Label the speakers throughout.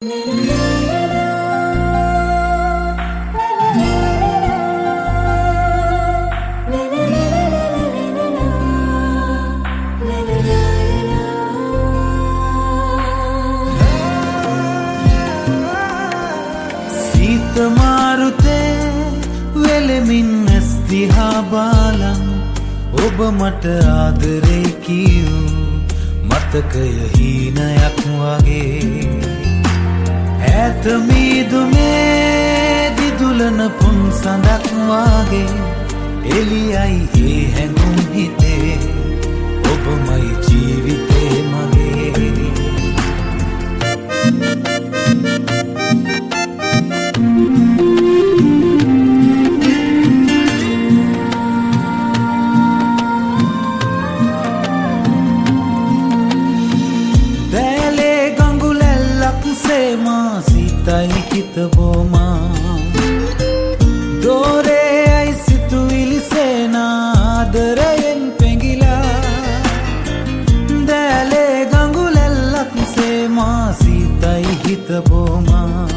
Speaker 1: මාරුතේ වෙලෙමින් ඇස් දිහා බලන් ඔබ මට ආදරේ කියූ මතකය හීනයක් වගේ ඈත මීදුමේ දිදුලන පුන් සඳක් වගේ එළියයි ඒ හැඟුම් හිතේ ඔබමයි ජීවිතේ මගේ සිතයි හිත බොමා දෝරේයි සිතුවිලි සේනාදරයෙන් පෙඟිලා දැලේ ගඟුලැල්ලක් සේමා සිතයි හිත බොමා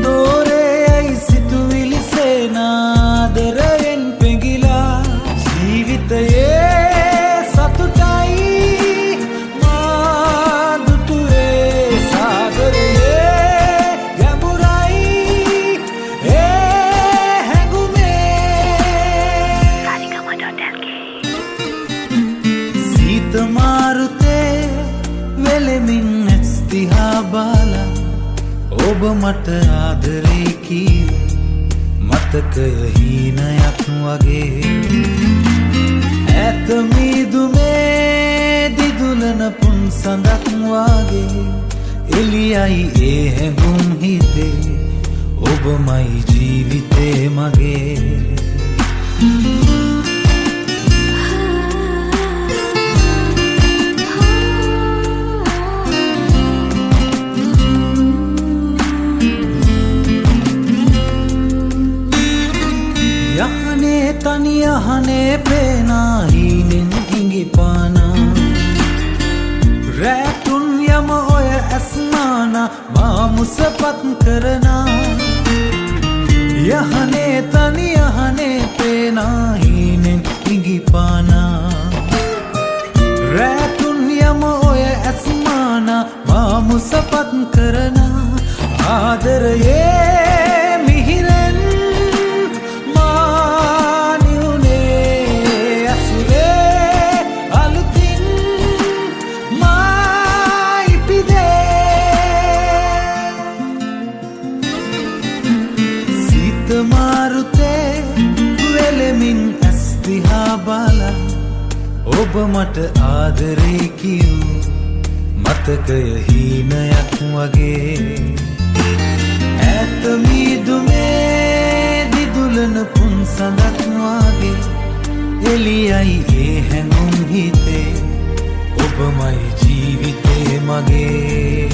Speaker 1: දෝරේයි සිතුවිලි සේනාදරයෙන් පෙඟිලා ජීවිතයේ මාරුතේ වෙලෙමින් ඇස් දිහා බලන් ඔබ මට ආදරේ කීව මතකය හීනයක් වගේ ඈත මීදුමේ දිදුලන පුන් සඳක් වගේ එළියයි ඒ හැඟුම් හිතේ ඔබමයි ජීවිතේ මගේ තනි අහනේ පේනා හීනෙන් හිඟිපානා රැතුන් යම ඔය ඇස්මානා මා මුසපත් කරනා යහනේ තනි අහනේ පේනා හීනෙන් හිඟිපානා රැතුන් යම ඔය ඇස්මානා මා මුසපත් කරනා ආදරයේ මිහිරෙන් මාරුතේ වෙලෙමින් ඇස් දිහා බලන් ඔබ මට ආදරේ කියූ මතකය හීනයක් වගේ ඈත මීදුමේ දිදුලන පුන් සඳක් වගේ එළියයි ඒ හැඟුම් හිතේ ඔබමයි ජීවිතේ මගේ